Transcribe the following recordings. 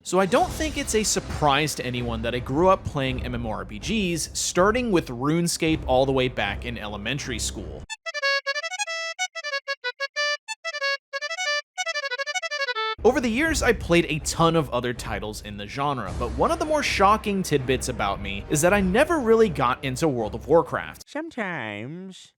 So I don't think it's a surprise to anyone that I grew up playing MMORPGs, starting with RuneScape all the way back in elementary school. Over the years, I played a ton of other titles in the genre, but one of the more shocking tidbits about me is that I never really got into World of Warcraft. Sometimes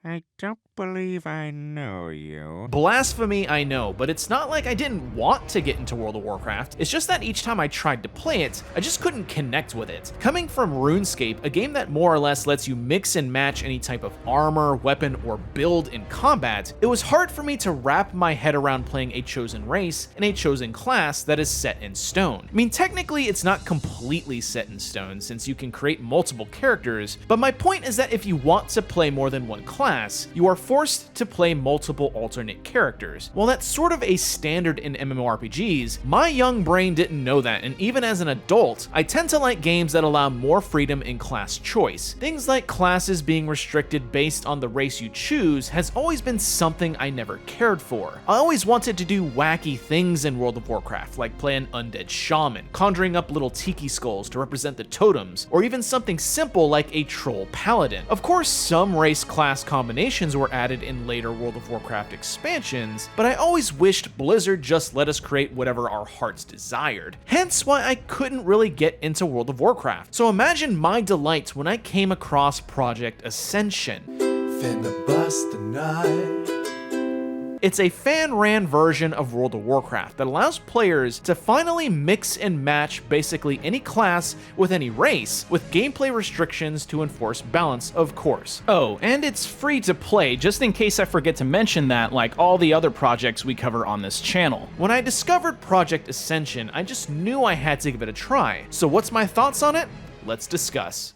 I don't believe I know you. Blasphemy, I know, but it's not like I didn't want to get into World of Warcraft. It's just that each time I tried to play it, I just couldn't connect with it. Coming from RuneScape, a game that more or less lets you mix and match any type of armor, weapon, or build in combat, it was hard for me to wrap my head around playing a chosen race and a chosen class that is set in stone. I mean, technically it's not completely set in stone since you can create multiple characters, but my point is that if you want to play more than one class, you are forced to play multiple alternate characters. While that's sort of a standard in MMORPGs, my young brain didn't know that, and even as an adult, I tend to like games that allow more freedom in class choice. Things like classes being restricted based on the race you choose has always been something I never cared for. I always wanted to do wacky things in World of Warcraft, like play an undead shaman, conjuring up little tiki skulls to represent the totems, or even something simple like a troll paladin. Of course, some race class combinations were added in later World of Warcraft expansions, but I always wished Blizzard just let us create whatever our hearts desired. Hence why I couldn't really get into World of Warcraft. So imagine my delight when I came across Project Ascension. Finna bust a nut. It's a fan-ran version of World of Warcraft that allows players to finally mix and match basically any class with any race, with gameplay restrictions to enforce balance, of course. Oh, and it's free to play, just in case I forget to mention that, like all the other projects we cover on this channel. When I discovered Project Ascension, I just knew I had to give it a try. So what's my thoughts on it? Let's discuss.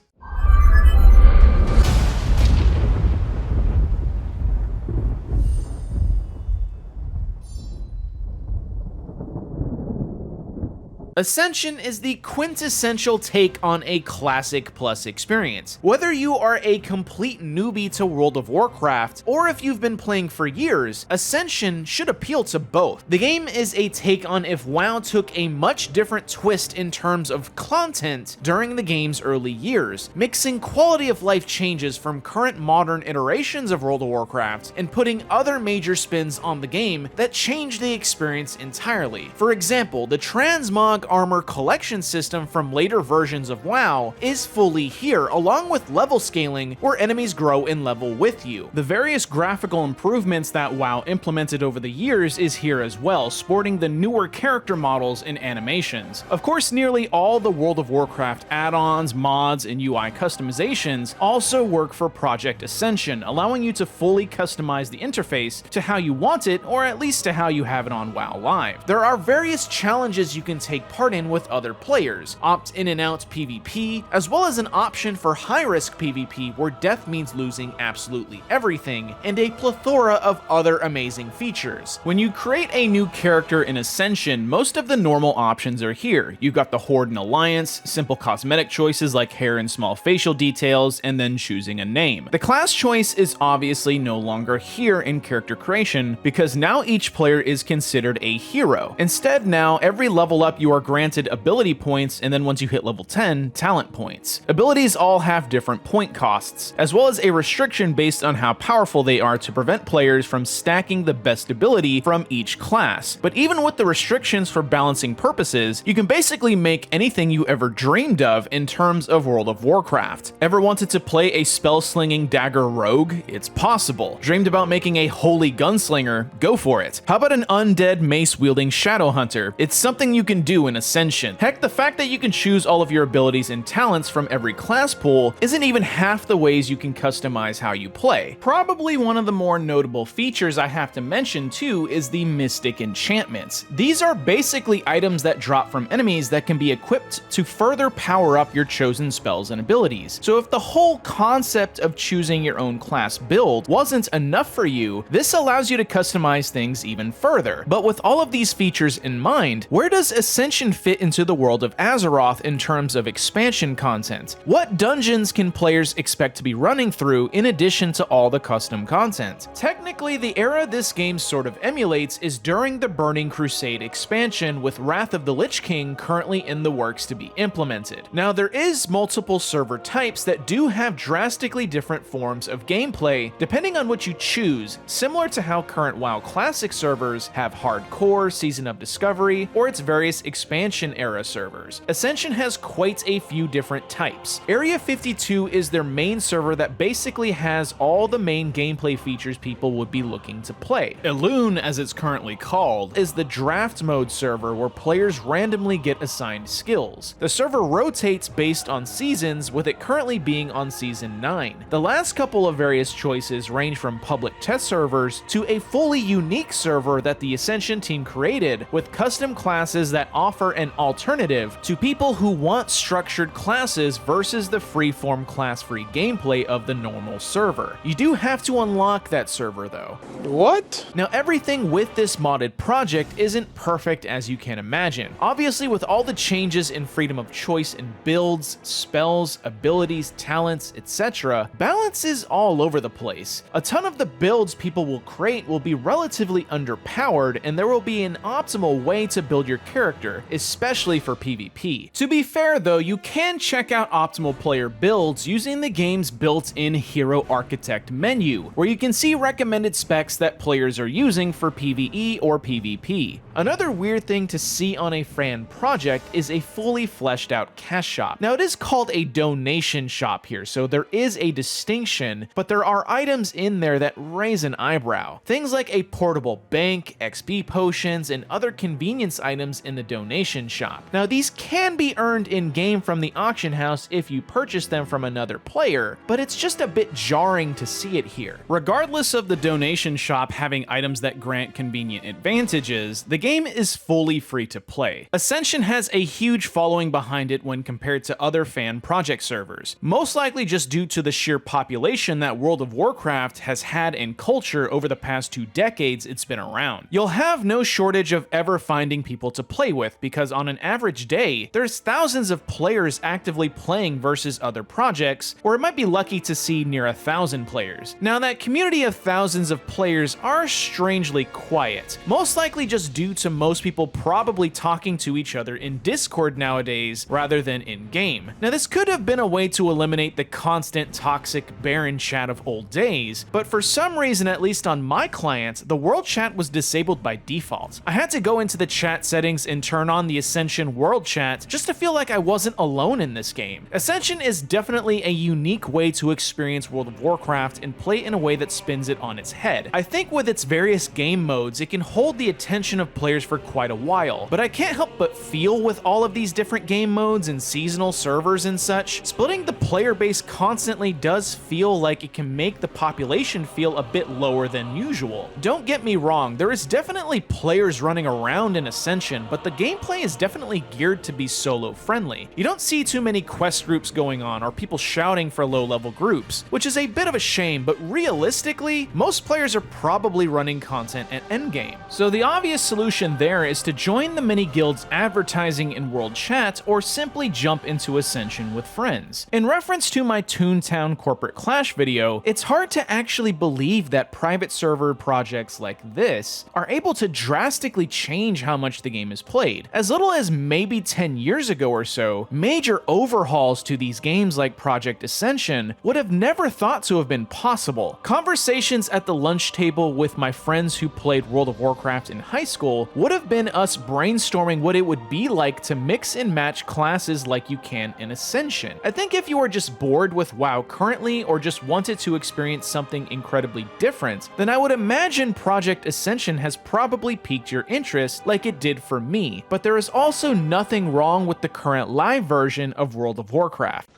Ascension is the quintessential take on a Classic Plus experience. Whether you are a complete newbie to World of Warcraft, or if you've been playing for years, Ascension should appeal to both. The game is a take on if WoW took a much different twist in terms of content during the game's early years, mixing quality of life changes from current modern iterations of World of Warcraft and putting other major spins on the game that change the experience entirely. For example, the transmog armor collection system from later versions of WoW is fully here, along with level scaling where enemies grow in level with you. The various graphical improvements that WoW implemented over the years is here as well, sporting the newer character models and animations. Of course, nearly all the World of Warcraft add-ons, mods, and UI customizations also work for Project Ascension, allowing you to fully customize the interface to how you want it, or at least to how you have it on WoW Live. There are various challenges you can take part in with other players, opt in and out PvP, as well as an option for high-risk PvP where death means losing absolutely everything, and a plethora of other amazing features. When you create a new character in Ascension, most of the normal options are here. You've got the Horde and Alliance, simple cosmetic choices like hair and small facial details, and then choosing a name. The class choice is obviously no longer here in character creation because now each player is considered a hero. Instead, now every level up you are granted ability points, and then once you hit level 10, talent points. Abilities all have different point costs, as well as a restriction based on how powerful they are to prevent players from stacking the best ability from each class. But even with the restrictions for balancing purposes, you can basically make anything you ever dreamed of in terms of World of Warcraft. Ever wanted to play a spell-slinging dagger rogue? It's possible. Dreamed about making a holy gunslinger? Go for it. How about an undead mace-wielding shadow hunter? It's something you can do in Ascension. Heck, the fact that you can choose all of your abilities and talents from every class pool isn't even half the ways you can customize how you play. Probably one of the more notable features I have to mention too is the Mystic Enchantments. These are basically items that drop from enemies that can be equipped to further power up your chosen spells and abilities. So if the whole concept of choosing your own class build wasn't enough for you, this allows you to customize things even further. But with all of these features in mind, where does Ascension Ascension fit into the world of Azeroth in terms of expansion content? What dungeons can players expect to be running through in addition to all the custom content? Technically, the era this game sort of emulates is during the Burning Crusade expansion, with Wrath of the Lich King currently in the works to be implemented. Now, there is multiple server types that do have drastically different forms of gameplay depending on what you choose, similar to how current WoW Classic servers have hardcore, Season of Discovery, or its various expansion era servers. Ascension has quite a few different types. Area 52 is their main server that basically has all the main gameplay features people would be looking to play. Elune, as it's currently called, is the draft mode server where players randomly get assigned skills. The server rotates based on seasons, with it currently being on Season 9. The last couple of various choices range from public test servers to a fully unique server that the Ascension team created, with custom classes that offer an alternative to people who want structured classes versus the freeform class-free gameplay of the normal server. You do have to unlock that server though. What? Now, everything with this modded project isn't perfect as you can imagine. Obviously, with all the changes in freedom of choice in builds, spells, abilities, talents, etc., balance is all over the place. A ton of the builds people will create will be relatively underpowered, and there will be an optimal way to build your character, especially for PvP. To be fair though, you can check out optimal player builds using the game's built-in Hero Architect menu, where you can see recommended specs that players are using for PvE or PvP. Another weird thing to see on a fan project is a fully fleshed out cash shop. Now, it is called a donation shop here, so there is a distinction, but there are items in there that raise an eyebrow. Things like a portable bank, XP potions, and other convenience items in the donation shop. Now, these can be earned in-game from the auction house if you purchase them from another player, but it's just a bit jarring to see it here. Regardless of the donation shop having items that grant convenient advantages, the game is fully free to play. Ascension has a huge following behind it when compared to other fan project servers, most likely just due to the sheer population that World of Warcraft has had in culture over the past 2 decades it's been around. You'll have no shortage of ever finding people to play with, because on an average day, there's thousands of players actively playing versus other projects, or it might be lucky to see near 1,000 players. Now, that community of thousands of players are strangely quiet, most likely just due to most people probably talking to each other in Discord nowadays rather than in-game. Now, this could have been a way to eliminate the constant toxic barren chat of old days, but for some reason, at least on my client, the world chat was disabled by default. I had to go into the chat settings and turn on the Ascension world chat just to feel like I wasn't alone in this game. Ascension is definitely a unique way to experience World of Warcraft and play in a way that spins it on its head. I think with its various game modes, it can hold the attention of players for quite a while, but I can't help but feel with all of these different game modes and seasonal servers and such, splitting the player base constantly does feel like it can make the population feel a bit lower than usual. Don't get me wrong, there is definitely players running around in Ascension, but the gameplay is definitely geared to be solo friendly. You don't see too many quest groups going on or people shouting for low level groups, which is a bit of a shame, but realistically, most players are probably running content at endgame. So the obvious solution there is to join the mini guilds advertising in World Chat, or simply jump into Ascension with friends. In reference to my Toontown Corporate Clash video, it's hard to actually believe that private server projects like this are able to drastically change how much the game is played. As little as maybe 10 years ago or so, major overhauls to these games like Project Ascension would have never thought to have been possible. Conversations at the lunch table with my friends who played World of Warcraft in high school would have been us brainstorming what it would be like to mix and match classes like you can in Ascension. I think if you are just bored with WoW currently, or just wanted to experience something incredibly different, then I would imagine Project Ascension has probably piqued your interest like it did for me. But there is also nothing wrong with the current live version of World of Warcraft.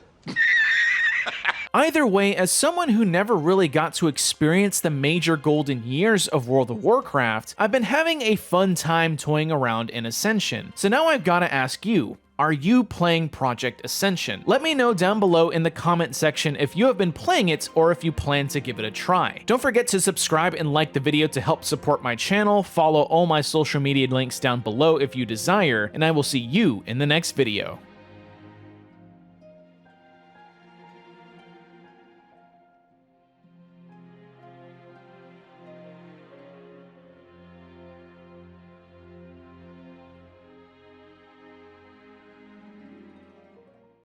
Either way, as someone who never really got to experience the major golden years of World of Warcraft, I've been having a fun time toying around in Ascension. So now I've gotta ask you, Are you playing Project Ascension? Let me know down below in the comment section if you have been playing it or if you plan to give it a try. Don't forget to subscribe and like the video to help support my channel, follow all my social media links down below if you desire, and I will see you in the next video.